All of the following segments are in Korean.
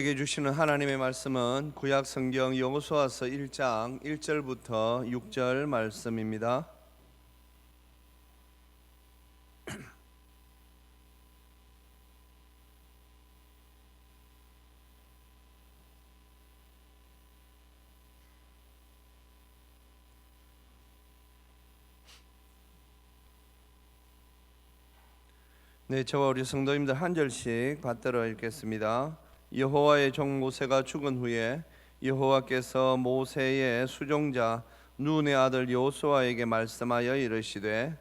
우리에게 주시는 하나님의 말씀은 구약 성경 여호수아서 1장 1절부터 6절 말씀입니다. 네, 저와 우리 성도님들 한 절씩 받들어 읽겠습니다. 여호와의 종 모세가 죽은 후에 여호와께서 모세의 수종자 눈의 아들 여호수아에게 말씀하여 이르시되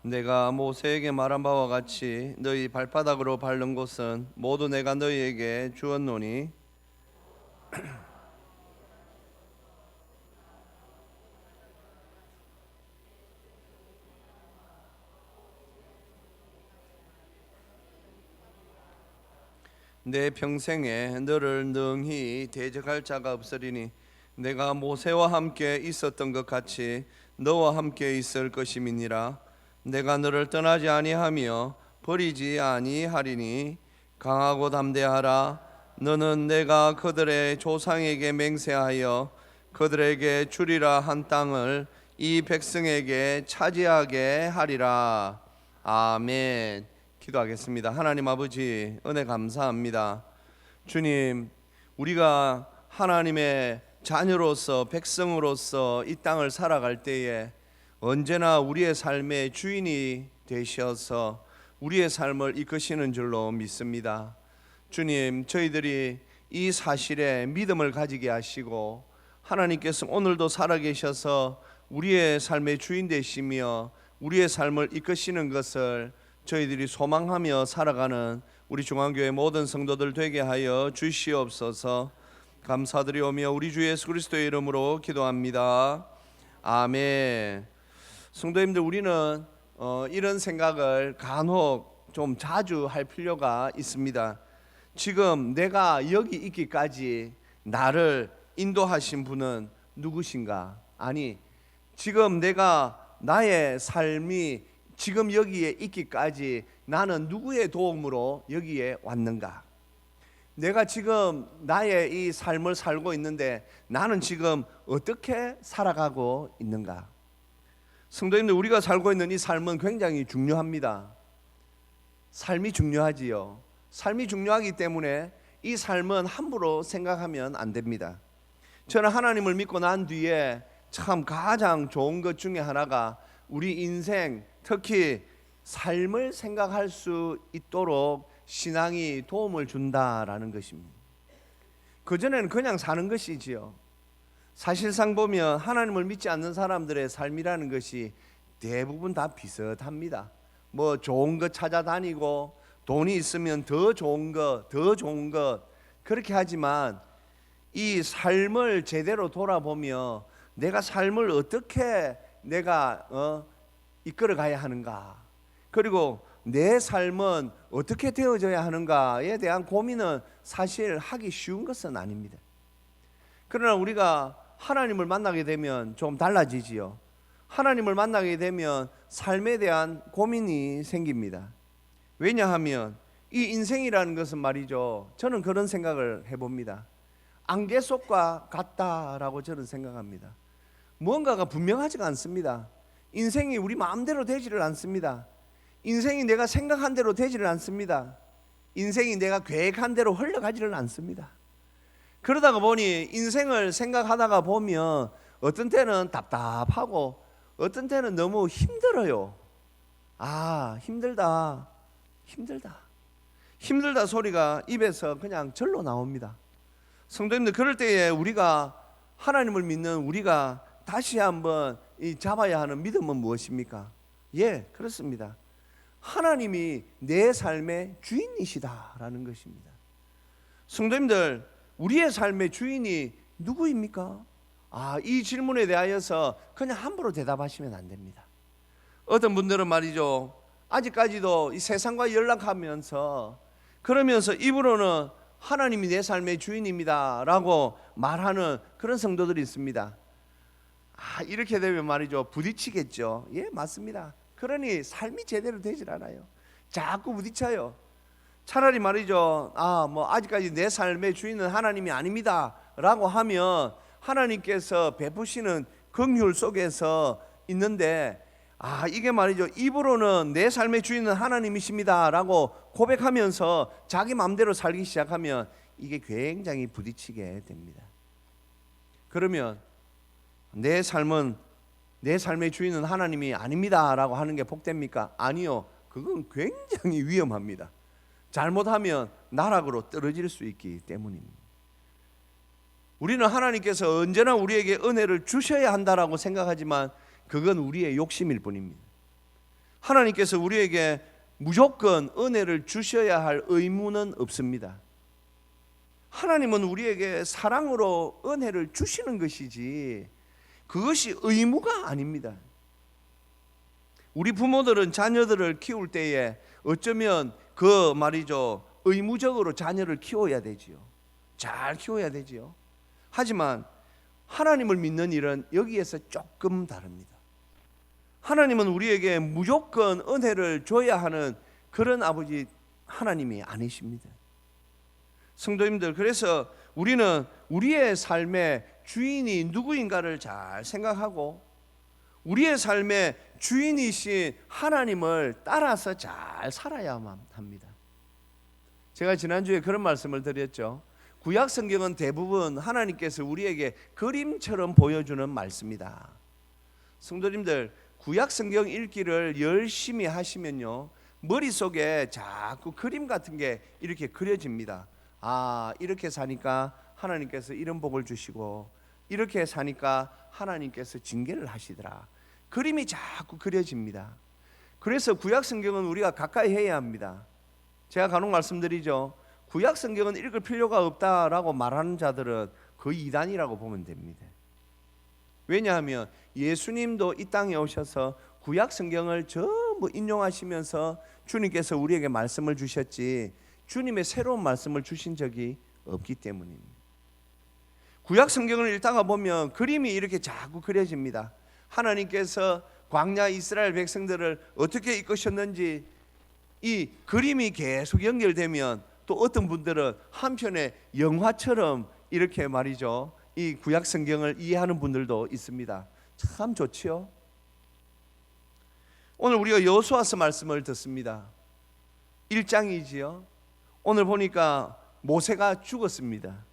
내가 모세에게 말한 바와 같이 너희 발바닥으로 밟는 곳은 모두 내가 너희에게 주었노니 내 평생에 너를 능히 대적할 자가 없으리니 내가 모세와 함께 있었던 것 같이 너와 함께 있을 것임이니라. 내가 너를 떠나지 아니하며 버리지 아니하리니 강하고 담대하라. 너는 내가 그들의 조상에게 맹세하여 그들에게 주리라 한 땅을 이 백성에게 차지하게 하리라. 아멘. 기도하겠습니다. 하나님 아버지, 은혜 감사합니다. 주님, 우리가 하나님의 자녀로서 백성으로서 이 땅을 살아갈 때에 언제나 우리의 삶의 주인이 되셔서 우리의 삶을 이끄시는 줄로 믿습니다. 주님, 저희들이 이 사실에 믿음을 가지게 하시고 하나님께서 오늘도 살아계셔서 우리의 삶의 주인 되시며 우리의 삶을 이끄시는 것을 저희들이 소망하며 살아가는 우리 중앙교회 모든 성도들 되게 하여 주시옵소서. 감사드리오며 우리 주 예수 그리스도의 이름으로 기도합니다. 아멘. 성도님들, 우리는 이런 생각을 간혹 좀 자주 할 필요가 있습니다. 지금 내가 여기 있기까지 나를 인도하신 분은 누구신가? 아니, 지금 나의 삶이 지금 여기에 있기까지 나는 누구의 도움으로 여기에 왔는가? 내가 지금 나의 이 삶을 살고 있는데 나는 지금 어떻게 살아가고 있는가? 성도님들, 우리가 살고 있는 이 삶은 굉장히 중요합니다. 삶이 중요하지요. 삶이 중요하기 때문에 이 삶은 함부로 생각하면 안 됩니다. 저는 하나님을 믿고 난 뒤에 참 가장 좋은 것 중에 하나가 우리 인생, 특히 삶을 생각할 수 있도록 신앙이 도움을 준다라는 것입니다. 그전에는 그냥 사는 것이지요. 사실상 보면 하나님을 믿지 않는 사람들의 삶이라는 것이 대부분 다 비슷합니다. 뭐 좋은 것 찾아다니고 돈이 있으면 더 좋은 것, 더 좋은 것 그렇게 하지만 이 삶을 제대로 돌아보며 내가 삶을 어떻게 이끌어 가야 하는가, 그리고 내 삶은 어떻게 되어져야 하는가에 대한 고민은 사실 하기 쉬운 것은 아닙니다. 그러나 우리가 하나님을 만나게 되면 좀 달라지지요. 하나님을 만나게 되면 삶에 대한 고민이 생깁니다. 왜냐하면 이 인생이라는 것은 말이죠, 저는 그런 생각을 해봅니다. 안개 속과 같다라고 저는 생각합니다. 무언가가 분명하지가 않습니다. 인생이 우리 마음대로 되지를 않습니다. 인생이 내가 생각한 대로 되지를 않습니다. 인생이 내가 계획한 대로 흘러가지를 않습니다. 그러다가 보니 인생을 생각하다가 보면 어떤 때는 답답하고 어떤 때는 너무 힘들어요. 힘들다 소리가 입에서 그냥 절로 나옵니다. 성도님들, 그럴 때에 우리가 하나님을 믿는 우리가 다시 한번 잡아야 하는 믿음은 무엇입니까? 예, 그렇습니다. 하나님이 내 삶의 주인이시다라는 것입니다. 성도님들, 우리의 삶의 주인이 누구입니까? 이 질문에 대하여서 그냥 함부로 대답하시면 안 됩니다. 어떤 분들은 말이죠, 아직까지도 이 세상과 연락하면서 그러면서 입으로는 하나님이 내 삶의 주인입니다 라고 말하는 그런 성도들이 있습니다. 이렇게 되면 말이죠, 부딪히겠죠. 예, 맞습니다. 그러니 삶이 제대로 되질 않아요. 자꾸 부딪혀요. 차라리 말이죠, 아직까지 내 삶의 주인은 하나님이 아닙니다 라고 하면 하나님께서 베푸시는 긍휼 속에서 있는데, 이게 말이죠, 입으로는 내 삶의 주인은 하나님이십니다 라고 고백하면서 자기 마음대로 살기 시작하면 이게 굉장히 부딪히게 됩니다. 그러면 내 삶의 주인은 하나님이 아닙니다 라고 하는 게 복됩니까? 아니요, 그건 굉장히 위험합니다. 잘못하면 나락으로 떨어질 수 있기 때문입니다. 우리는 하나님께서 언제나 우리에게 은혜를 주셔야 한다라고 생각하지만 그건 우리의 욕심일 뿐입니다. 하나님께서 우리에게 무조건 은혜를 주셔야 할 의무는 없습니다. 하나님은 우리에게 사랑으로 은혜를 주시는 것이지 그것이 의무가 아닙니다. 우리 부모들은 자녀들을 키울 때에 어쩌면 그 말이죠, 의무적으로 자녀를 키워야 되지요. 잘 키워야 되지요. 하지만 하나님을 믿는 일은 여기에서 조금 다릅니다. 하나님은 우리에게 무조건 은혜를 줘야 하는 그런 아버지 하나님이 아니십니다. 성도님들, 그래서 우리는 우리의 삶의 주인이 누구인가를 잘 생각하고 우리의 삶의 주인이신 하나님을 따라서 잘 살아야만 합니다. 제가 지난주에 그런 말씀을 드렸죠. 구약 성경은 대부분 하나님께서 우리에게 그림처럼 보여주는 말씀이다. 성도님들, 구약 성경 읽기를 열심히 하시면요, 머릿속에 자꾸 그림 같은 게 이렇게 그려집니다. 이렇게 사니까 하나님께서 이런 복을 주시고 이렇게 사니까 하나님께서 징계를 하시더라. 그림이 자꾸 그려집니다. 그래서 구약 성경은 우리가 가까이 해야 합니다. 제가 간혹 말씀드리죠. 구약 성경은 읽을 필요가 없다라고 말하는 자들은 거의 이단이라고 보면 됩니다. 왜냐하면 예수님도 이 땅에 오셔서 구약 성경을 전부 인용하시면서 주님께서 우리에게 말씀을 주셨지 주님의 새로운 말씀을 주신 적이 없기 때문입니다. 구약 성경을 읽다가 보면 그림이 이렇게 자꾸 그려집니다. 하나님께서 광야 이스라엘 백성들을 어떻게 이끄셨는지 이 그림이 계속 연결되면 또 어떤 분들은 한편의 영화처럼 이렇게 말이죠, 이 구약 성경을 이해하는 분들도 있습니다. 참 좋지요. 오늘 우리가 여호수아서 말씀을 듣습니다. 1장이지요. 오늘 보니까 모세가 죽었습니다.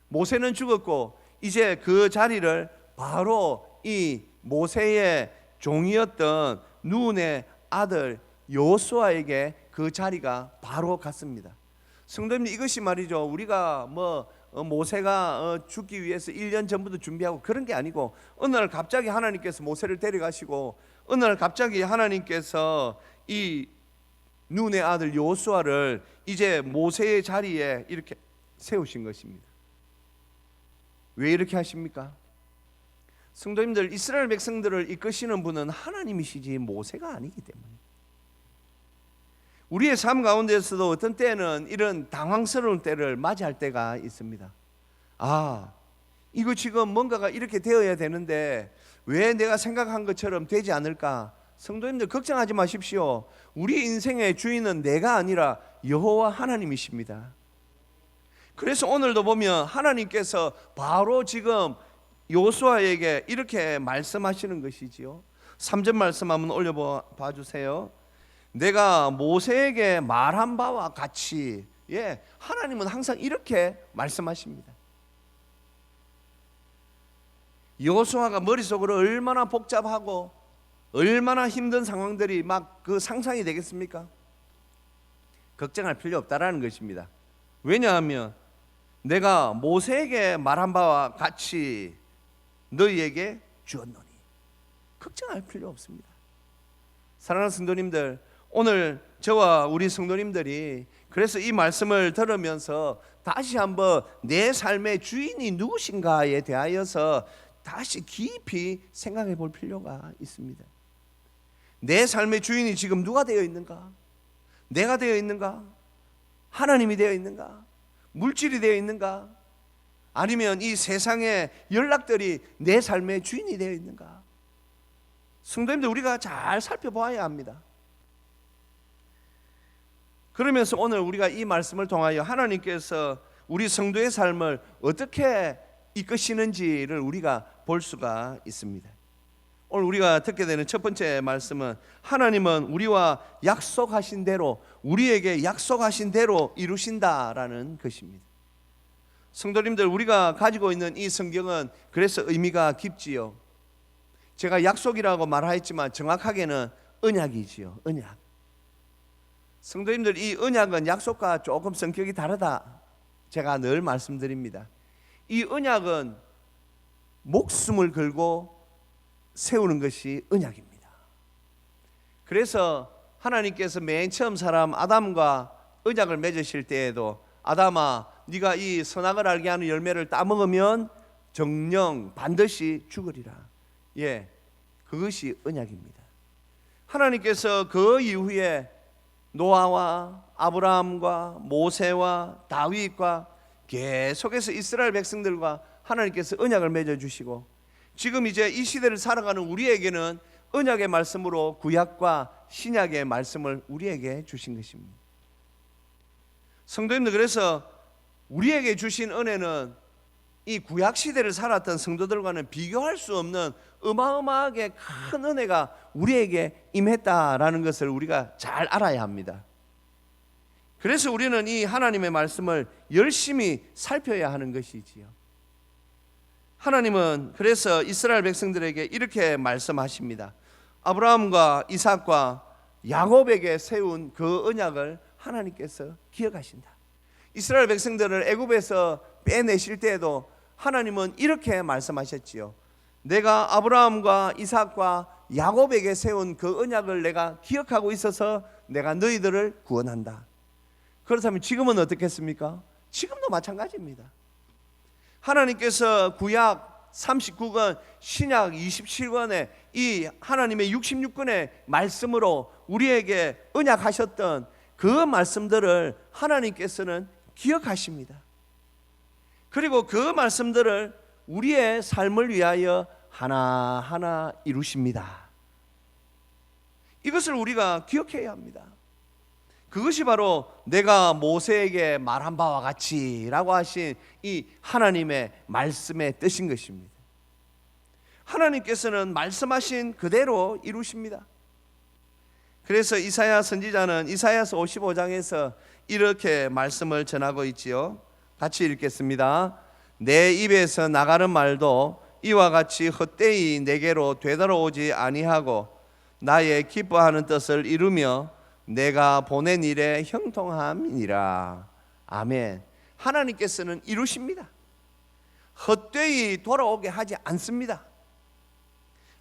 모세는 죽었고 이제 그 자리를 바로 이 모세의 종이었던 눈의 아들 여호수아에게 그 자리가 바로 갔습니다. 성도님, 이것이 말이죠, 우리가 모세가 죽기 위해서 1년 전부터 준비하고 그런 게 아니고 어느 날 갑자기 하나님께서 모세를 데려가시고 어느 날 갑자기 하나님께서 이 눈의 아들 여호수아를 이제 모세의 자리에 이렇게 세우신 것입니다. 왜 이렇게 하십니까? 성도님들, 이스라엘 백성들을 이끄시는 분은 하나님이시지 모세가 아니기 때문에 우리의 삶 가운데서도 어떤 때는 이런 당황스러운 때를 맞이할 때가 있습니다. 이거 지금 뭔가가 이렇게 되어야 되는데 왜 내가 생각한 것처럼 되지 않을까? 성도님들, 걱정하지 마십시오. 우리 인생의 주인은 내가 아니라 여호와 하나님이십니다. 그래서 오늘도 보면 하나님께서 바로 지금 여호수아에게 이렇게 말씀하시는 것이지요. 3절 말씀 한번 올려봐 주세요. 내가 모세에게 말한 바와 같이, 하나님은 항상 이렇게 말씀하십니다. 여호수아가 머릿속으로 얼마나 복잡하고 얼마나 힘든 상황들이 막 그 상상이 되겠습니까? 걱정할 필요 없다라는 것입니다. 왜냐하면 내가 모세에게 말한 바와 같이 너희에게 주었노니 걱정할 필요 없습니다. 사랑하는 성도님들, 오늘 저와 우리 성도님들이 그래서 이 말씀을 들으면서 다시 한번 내 삶의 주인이 누구신가에 대하여서 다시 깊이 생각해 볼 필요가 있습니다. 내 삶의 주인이 지금 누가 되어 있는가? 내가 되어 있는가? 하나님이 되어 있는가? 물질이 되어 있는가? 아니면 이 세상의 연락들이 내 삶의 주인이 되어 있는가? 성도님들, 우리가 잘 살펴보아야 합니다. 그러면서 오늘 우리가 이 말씀을 통하여 하나님께서 우리 성도의 삶을 어떻게 이끄시는지를 우리가 볼 수가 있습니다. 오늘 우리가 듣게 되는 첫 번째 말씀은 하나님은 우리와 약속하신 대로, 우리에게 약속하신 대로 이루신다라는 것입니다. 성도님들, 우리가 가지고 있는 이 성경은 그래서 의미가 깊지요. 제가 약속이라고 말하였지만 정확하게는 언약이지요. 언약. 성도님들, 이 언약은 약속과 조금 성격이 다르다 제가 늘 말씀드립니다. 이 언약은 목숨을 걸고 세우는 것이 언약입니다. 그래서 하나님께서 맨 처음 사람 아담과 언약을 맺으실 때에도 아담아, 네가 이 선악을 알게 하는 열매를 따먹으면 정령 반드시 죽으리라. 예, 그것이 언약입니다. 하나님께서 그 이후에 노아와 아브라함과 모세와 다윗과 계속해서 이스라엘 백성들과 하나님께서 언약을 맺어주시고, 지금 이제 이 시대를 살아가는 우리에게는 언약의 말씀으로 구약과 신약의 말씀을 우리에게 주신 것입니다. 성도님들, 그래서 우리에게 주신 은혜는 이 구약 시대를 살았던 성도들과는 비교할 수 없는 어마어마하게 큰 은혜가 우리에게 임했다라는 것을 우리가 잘 알아야 합니다. 그래서 우리는 이 하나님의 말씀을 열심히 살펴야 하는 것이지요. 하나님은 그래서 이스라엘 백성들에게 이렇게 말씀하십니다. 아브라함과 이삭과 야곱에게 세운 그 언약을 하나님께서 기억하신다. 이스라엘 백성들을 애굽에서 빼내실 때에도 하나님은 이렇게 말씀하셨지요. 내가 아브라함과 이삭과 야곱에게 세운 그 언약을 내가 기억하고 있어서 내가 너희들을 구원한다. 그렇다면 지금은 어떻겠습니까? 지금도 마찬가지입니다. 하나님께서 구약 39권, 신약 27권의 이 하나님의 66권의 말씀으로 우리에게 언약하셨던 그 말씀들을 하나님께서는 기억하십니다. 그리고 그 말씀들을 우리의 삶을 위하여 하나하나 이루십니다. 이것을 우리가 기억해야 합니다. 그것이 바로 내가 모세에게 말한 바와 같이 라고 하신 이 하나님의 말씀의 뜻인 것입니다. 하나님께서는 말씀하신 그대로 이루십니다. 그래서 이사야 선지자는 이사야서 55장에서 이렇게 말씀을 전하고 있지요. 같이 읽겠습니다. 내 입에서 나가는 말도 이와 같이 헛되이 내게로 되돌아오지 아니하고 나의 기뻐하는 뜻을 이루며 내가 보낸 일에 형통함이니라. 아멘. 하나님께서는 이루십니다. 헛되이 돌아오게 하지 않습니다.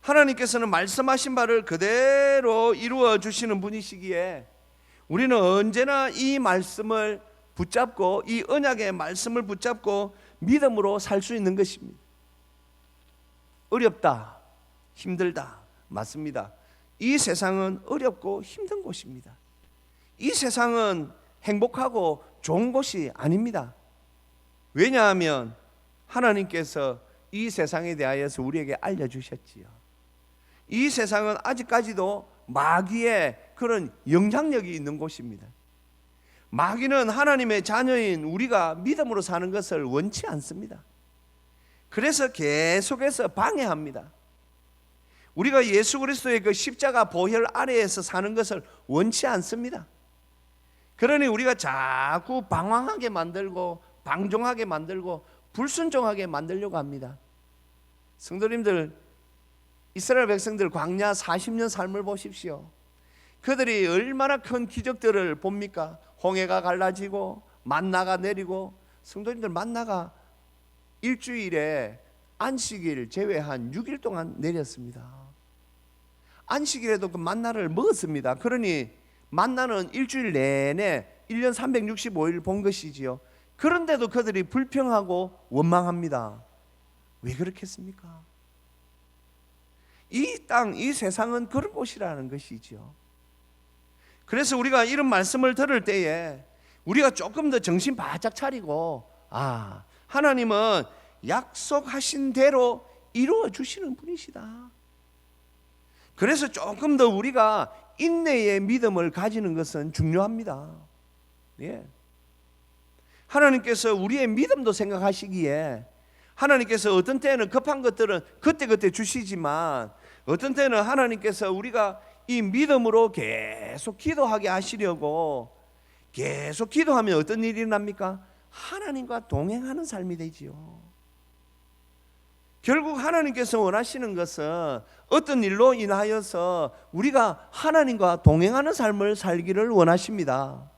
하나님께서는 말씀하신 바를 그대로 이루어 주시는 분이시기에 우리는 언제나 이 말씀을 붙잡고, 이 언약의 말씀을 붙잡고 믿음으로 살 수 있는 것입니다. 어렵다, 힘들다, 맞습니다. 이 세상은 어렵고 힘든 곳입니다. 이 세상은 행복하고 좋은 곳이 아닙니다. 왜냐하면 하나님께서 이 세상에 대하여서 우리에게 알려주셨지요. 이 세상은 아직까지도 마귀의 그런 영향력이 있는 곳입니다. 마귀는 하나님의 자녀인 우리가 믿음으로 사는 것을 원치 않습니다. 그래서 계속해서 방해합니다. 우리가 예수 그리스도의 그 십자가 보혈 아래에서 사는 것을 원치 않습니다. 그러니 우리가 자꾸 방황하게 만들고 방종하게 만들고 불순종하게 만들려고 합니다. 성도님들, 이스라엘 백성들 광야 40년 삶을 보십시오. 그들이 얼마나 큰 기적들을 봅니까? 홍해가 갈라지고 만나가 내리고, 성도님들, 만나가 일주일에 안식일 제외한 6일 동안 내렸습니다. 안식일에도 그 만나를 먹었습니다. 그러니 만나는 일주일 내내 1년 365일 본 것이지요. 그런데도 그들이 불평하고 원망합니다. 왜 그렇겠습니까? 이 땅, 이 세상은 그런 곳이라는 것이죠. 그래서 우리가 이런 말씀을 들을 때에 우리가 조금 더 정신 바짝 차리고 하나님은 약속하신 대로 이루어 주시는 분이시다. 그래서 조금 더 우리가 인내의 믿음을 가지는 것은 중요합니다. 예. 하나님께서 우리의 믿음도 생각하시기에 하나님께서 어떤 때는 급한 것들은 그때그때 주시지만 어떤 때는 하나님께서 우리가 이 믿음으로 계속 기도하게 하시려고 계속 기도하면 어떤 일이 일어납니까? 하나님과 동행하는 삶이 되지요. 결국 하나님께서 원하시는 것은 어떤 일로 인하여서 우리가 하나님과 동행하는 삶을 살기를 원하십니다.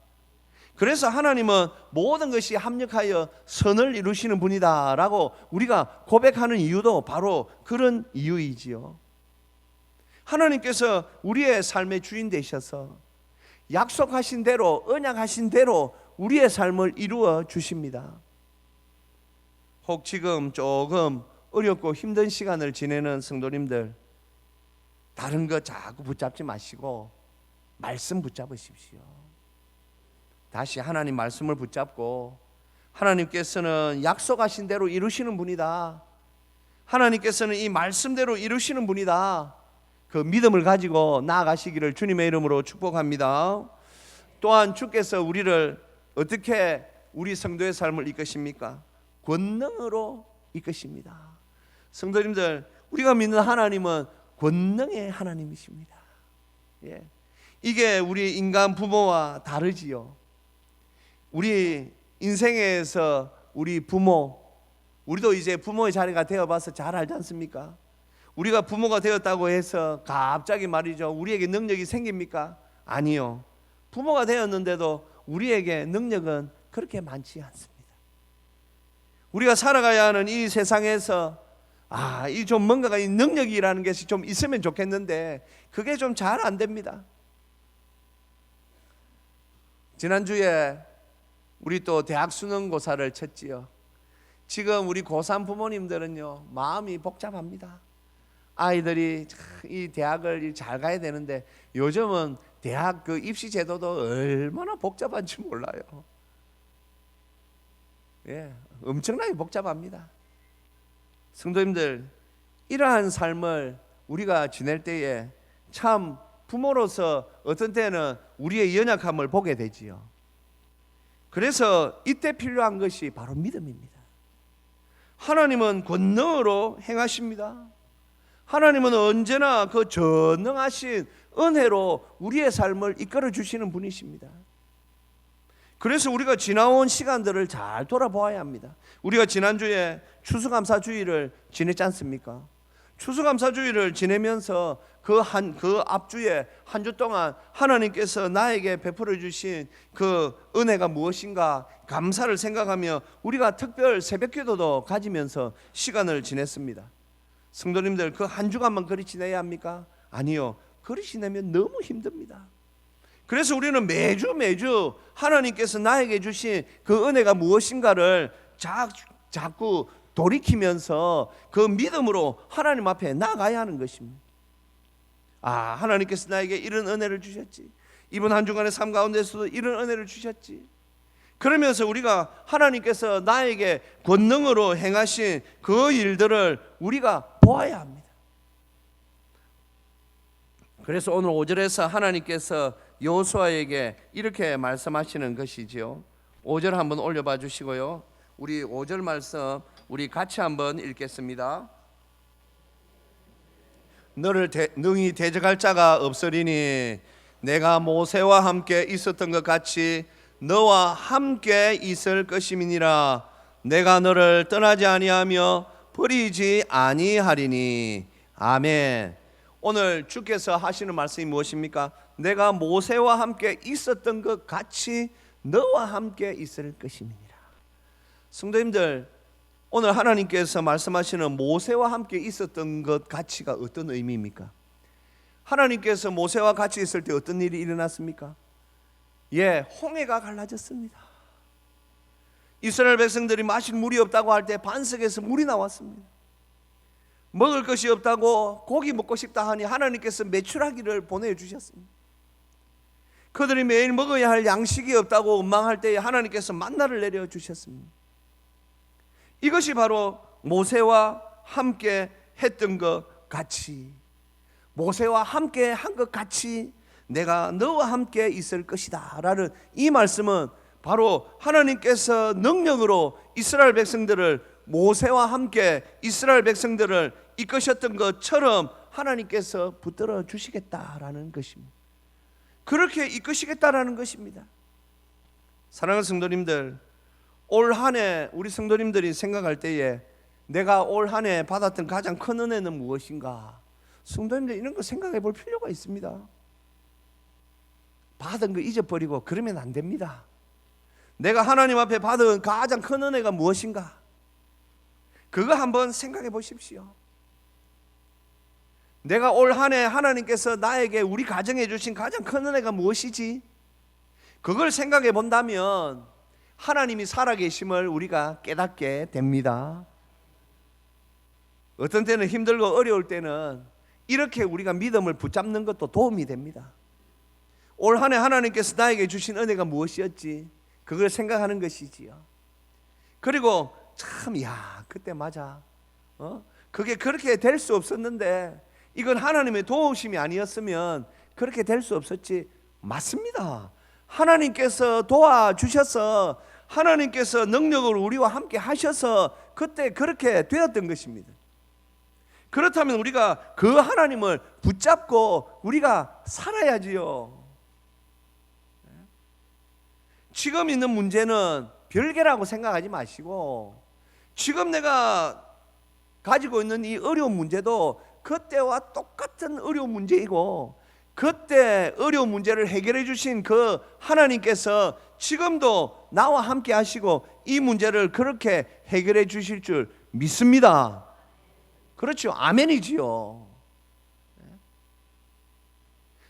그래서 하나님은 모든 것이 합력하여 선을 이루시는 분이다 라고 우리가 고백하는 이유도 바로 그런 이유이지요. 하나님께서 우리의 삶의 주인 되셔서 약속하신 대로, 언약하신 대로 우리의 삶을 이루어 주십니다. 혹 지금 조금 어렵고 힘든 시간을 지내는 성도님들, 다른 거 자꾸 붙잡지 마시고 말씀 붙잡으십시오. 다시 하나님 말씀을 붙잡고, 하나님께서는 약속하신 대로 이루시는 분이다, 하나님께서는 이 말씀대로 이루시는 분이다, 그 믿음을 가지고 나아가시기를 주님의 이름으로 축복합니다. 또한 주께서 우리를 어떻게 우리 성도의 삶을 이끄십니까? 권능으로 이끄십니다. 성도님들, 우리가 믿는 하나님은 권능의 하나님이십니다. 예. 이게 우리 인간 부모와 다르지요. 우리 인생에서 우리 부모, 우리도 이제 부모의 자리가 되어봐서 잘 알지 않습니까? 우리가 부모가 되었다고 해서 갑자기 말이죠, 우리에게 능력이 생깁니까? 아니요. 부모가 되었는데도 우리에게 능력은 그렇게 많지 않습니다. 우리가 살아가야 하는 이 세상에서 이 좀 뭔가가 이 능력이라는 것이 좀 있으면 좋겠는데 그게 좀 잘 안 됩니다. 지난주에 우리 또 대학 수능고사를 쳤지요. 지금 우리 고3 부모님들은요, 마음이 복잡합니다. 아이들이 이 대학을 잘 가야 되는데 요즘은 대학 그 입시 제도도 얼마나 복잡한지 몰라요. 예, 엄청나게 복잡합니다. 성도님들, 이러한 삶을 우리가 지낼 때에 참 부모로서 어떤 때는 우리의 연약함을 보게 되지요. 그래서 이때 필요한 것이 바로 믿음입니다. 하나님은 권능으로 행하십니다. 하나님은 언제나 그 전능하신 은혜로 우리의 삶을 이끌어 주시는 분이십니다. 그래서 우리가 지나온 시간들을 잘 돌아보아야 합니다. 우리가 지난주에 추수감사주의를 지냈지 않습니까? 추수감사주의를 지내면서 그 앞주에 한 주 동안 하나님께서 나에게 베풀어 주신 그 은혜가 무엇인가 감사를 생각하며 우리가 특별 새벽기도도 가지면서 시간을 지냈습니다. 성도님들, 그 한 주간만 그리 지내야 합니까? 아니요. 그리 지내면 너무 힘듭니다. 그래서 우리는 매주 하나님께서 나에게 주신 그 은혜가 무엇인가를 자꾸 돌이키면서 그 믿음으로 하나님 앞에 나아가야 하는 것입니다. 하나님께서 나에게 이런 은혜를 주셨지, 이번 한 주간의 삶 가운데서도 이런 은혜를 주셨지. 그러면서 우리가 하나님께서 나에게 권능으로 행하신 그 일들을 우리가 보아야 합니다. 그래서 오늘 5절에서 하나님께서 여호수아에게 이렇게 말씀하시는 것이지요. 5절 한번 올려봐 주시고요. 우리 5절 말씀 우리 같이 한번 읽겠습니다. 너를 능히 대적할 자가 없으리니 내가 모세와 함께 있었던 것 같이 너와 함께 있을 것임이니라. 내가 너를 떠나지 아니하며 버리지 아니하리니. 아멘. 오늘 주께서 하시는 말씀이 무엇입니까? 내가 모세와 함께 있었던 것 같이 너와 함께 있을 것임이니라. 성도님들, 오늘 하나님께서 말씀하시는 모세와 함께 있었던 것 같이가 어떤 의미입니까? 하나님께서 모세와 같이 있을 때 어떤 일이 일어났습니까? 홍해가 갈라졌습니다. 이스라엘 백성들이 마실 물이 없다고 할 때 반석에서 물이 나왔습니다. 먹을 것이 없다고 고기 먹고 싶다 하니 하나님께서 메추라기를 보내주셨습니다. 그들이 매일 먹어야 할 양식이 없다고 원망할 때에 하나님께서 만나를 내려주셨습니다. 이것이 바로 모세와 함께 했던 것 같이, 모세와 함께 한 것 같이 내가 너와 함께 있을 것이다 라는 이 말씀은 바로 하나님께서 능력으로 이스라엘 백성들을, 모세와 함께 이스라엘 백성들을 이끄셨던 것처럼 하나님께서 붙들어 주시겠다라는 것입니다. 그렇게 이끄시겠다라는 것입니다. 사랑하는 성도님들, 올 한 해 우리 성도님들이 생각할 때에 내가 올 한 해 받았던 가장 큰 은혜는 무엇인가? 성도님들 이런 거 생각해 볼 필요가 있습니다. 받은 거 잊어버리고 그러면 안 됩니다. 내가 하나님 앞에 받은 가장 큰 은혜가 무엇인가? 그거 한번 생각해 보십시오. 내가 올 한 해 하나님께서 나에게, 우리 가정에 주신 가장 큰 은혜가 무엇이지? 그걸 생각해 본다면 하나님이 살아계심을 우리가 깨닫게 됩니다. 어떤 때는 힘들고 어려울 때는 이렇게 우리가 믿음을 붙잡는 것도 도움이 됩니다. 올 한 해 하나님께서 나에게 주신 은혜가 무엇이었지? 그걸 생각하는 것이지요. 그리고 참, 그때 맞아. 그게 그렇게 될 수 없었는데 이건 하나님의 도우심이 아니었으면 그렇게 될 수 없었지. 맞습니다. 하나님께서 도와주셔서, 하나님께서 능력으로 우리와 함께 하셔서 그때 그렇게 되었던 것입니다. 그렇다면 우리가 그 하나님을 붙잡고 우리가 살아야지요. 지금 있는 문제는 별개라고 생각하지 마시고, 지금 내가 가지고 있는 이 어려운 문제도 그때와 똑같은 어려운 문제이고, 그때 어려운 문제를 해결해 주신 그 하나님께서 지금도 나와 함께 하시고 이 문제를 그렇게 해결해 주실 줄 믿습니다. 그렇죠? 아멘이지요.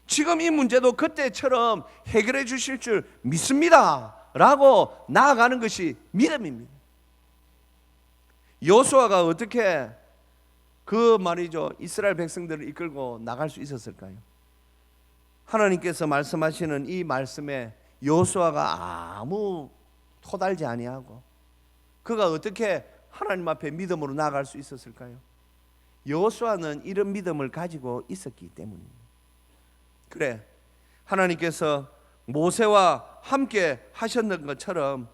지금 이 문제도 그때처럼 해결해 주실 줄 믿습니다 라고 나아가는 것이 믿음입니다. 여호수아가 어떻게 그 말이죠, 이스라엘 백성들을 이끌고 나갈 수 있었을까요? 하나님께서 말씀하시는 이 말씀에 여호수아가 아무 토달지 아니하고 그가 어떻게 하나님 앞에 믿음으로 나아갈 수 있었을까요? 여호수아는 이런 믿음을 가지고 있었기 때문입니다. 그래, 하나님께서 모세와 함께 하셨는 것처럼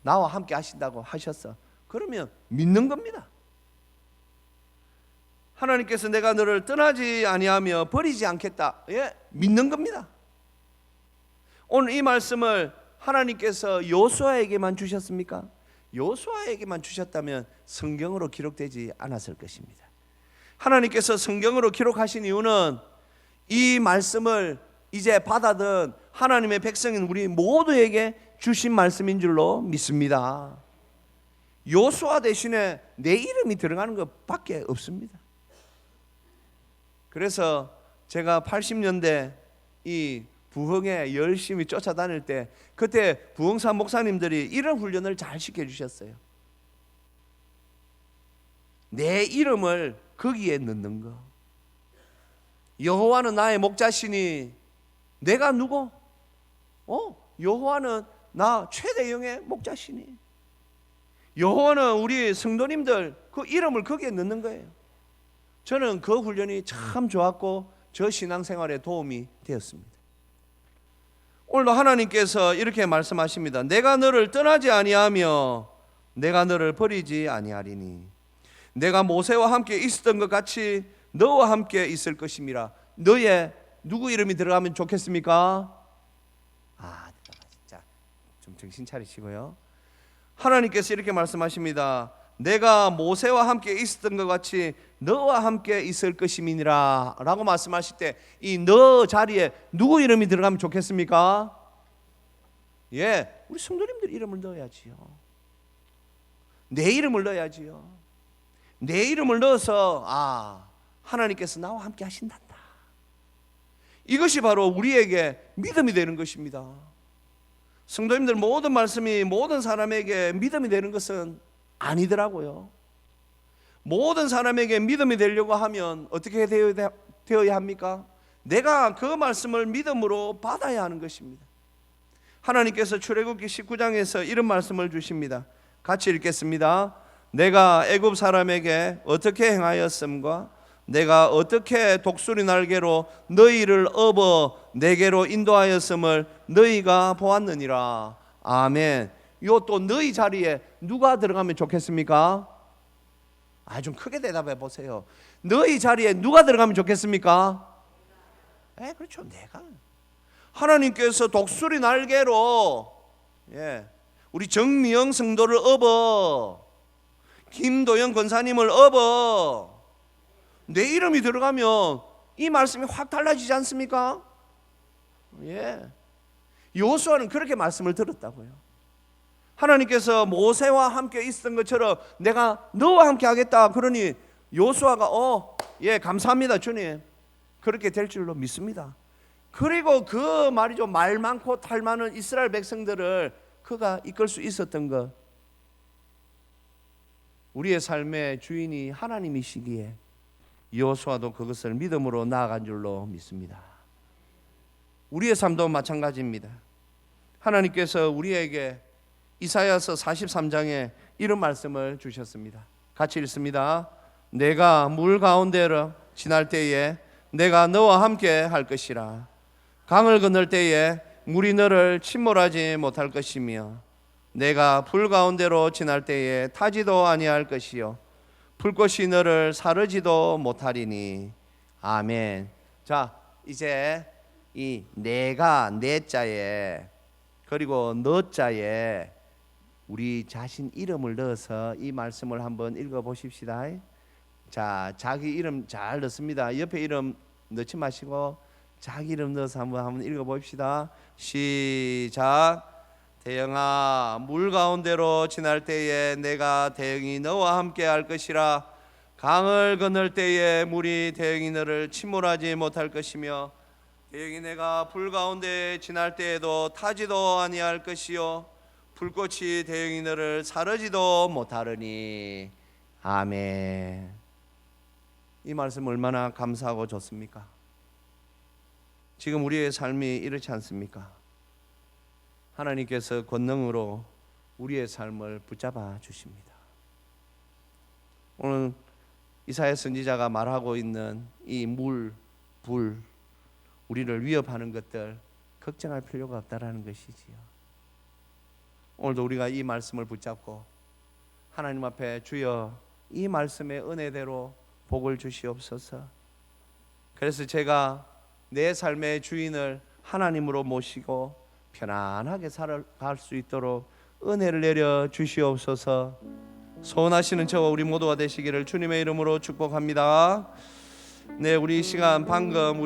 나와 함께 하신다고 하셨어. 그러면 믿는 겁니다. 하나님께서 내가 너를 떠나지 아니하며 버리지 않겠다, 믿는 겁니다. 오늘 이 말씀을 하나님께서 여호수아에게만 주셨습니까? 여호수아에게만 주셨다면 성경으로 기록되지 않았을 것입니다. 하나님께서 성경으로 기록하신 이유는 이 말씀을 이제 받아든 하나님의 백성인 우리 모두에게 주신 말씀인 줄로 믿습니다. 여호수아 대신에 내 이름이 들어가는 것밖에 없습니다. 그래서 제가 80년대 이 부흥에 열심히 쫓아다닐 때 그때 부흥사 목사님들이 이런 훈련을 잘 시켜주셨어요. 내 이름을 거기에 넣는 거. 여호와는 나의 목자시니 내가 누구? 여호와는 나 최대영의 목자시니. 여호와는 우리 성도님들 그 이름을 거기에 넣는 거예요. 저는 그 훈련이 참 좋았고 저 신앙생활에 도움이 되었습니다. 오늘도 하나님께서 이렇게 말씀하십니다. 내가 너를 떠나지 아니하며 내가 너를 버리지 아니하리니 내가 모세와 함께 있었던 것 같이 너와 함께 있을 것임이라. 너의 누구 이름이 들어가면 좋겠습니까? 진짜 좀 정신 차리시고요. 하나님께서 이렇게 말씀하십니다. 내가 모세와 함께 있었던 것 같이 너와 함께 있을 것임이니라 라고 말씀하실 때 이 너 자리에 누구 이름이 들어가면 좋겠습니까? 우리 성도님들 이름을 넣어야지요. 내 이름을 넣어야지요. 내 이름을 넣어서 하나님께서 나와 함께 하신단다. 이것이 바로 우리에게 믿음이 되는 것입니다. 성도님들, 모든 말씀이 모든 사람에게 믿음이 되는 것은 아니더라고요. 모든 사람에게 믿음이 되려고 하면 어떻게 되어야 합니까? 내가 그 말씀을 믿음으로 받아야 하는 것입니다. 하나님께서 출애굽기 19장에서 이런 말씀을 주십니다. 같이 읽겠습니다. 내가 애굽 사람에게 어떻게 행하였음과 내가 어떻게 독수리 날개로 너희를 업어 내게로 인도하였음을 너희가 보았느니라. 아멘. 요 또 너희 자리에 누가 들어가면 좋겠습니까? 좀 크게 대답해 보세요. 너희 자리에 누가 들어가면 좋겠습니까? 그렇죠. 내가. 하나님께서 독수리 날개로 우리 정미영 성도를 업어, 김도영 권사님을 업어 내 이름이 들어가면 이 말씀이 확 달라지지 않습니까? 여호수아는 그렇게 말씀을 들었다고요. 하나님께서 모세와 함께 있었던 것처럼 내가 너와 함께 하겠다 그러니 여호수아가 감사합니다 주님, 그렇게 될 줄로 믿습니다. 그리고 그 말이죠, 말 많고 탈 많은 이스라엘 백성들을 그가 이끌 수 있었던 것, 우리의 삶의 주인이 하나님이시기에 여호수아도 그것을 믿음으로 나아간 줄로 믿습니다. 우리의 삶도 마찬가지입니다. 하나님께서 우리에게 이사야서 43장에 이런 말씀을 주셨습니다. 같이 읽습니다. 내가 물 가운데로 지날 때에 내가 너와 함께 할 것이라. 강을 건널 때에 물이 너를 침몰하지 못할 것이며 내가 불 가운데로 지날 때에 타지도 아니할 것이요 불꽃이 너를 사르지도 못하리니. 아멘. 자, 이제 이 내가 내 자에 그리고 너 자에 우리 자신 이름을 넣어서 이 말씀을 한번 읽어 보십시다. 자, 자기 이름 잘 넣습니다. 옆에 이름 넣지 마시고 자기 이름 넣어서 한번 읽어 봅시다. 시작. 대영아, 물 가운데로 지날 때에 내가 대영이 너와 함께 할 것이라. 강을 건널 때에 물이 대영이 너를 침몰하지 못할 것이며 대영이 내가 불 가운데 지날 때에도 타지도 아니할 것이요 불꽃이 대영이 너를 사르지도 못하리니. 아멘. 이 말씀 얼마나 감사하고 좋습니까? 지금 우리의 삶이 이렇지 않습니까? 하나님께서 권능으로 우리의 삶을 붙잡아 주십니다. 오늘 이사야 선지자가 말하고 있는 이 물, 불, 우리를 위협하는 것들 걱정할 필요가 없다라는 것이지요. 오늘도 우리가 이 말씀을 붙잡고 하나님 앞에 주여 이 말씀의 은혜대로 복을 주시옵소서. 그래서 제가 내 삶의 주인을 하나님으로 모시고 편안하게 살아갈 수 있도록 은혜를 내려 주시옵소서. 소원하시는 저와 우리 모두가 되시기를 주님의 이름으로 축복합니다. 네, 우리 이 시간 방금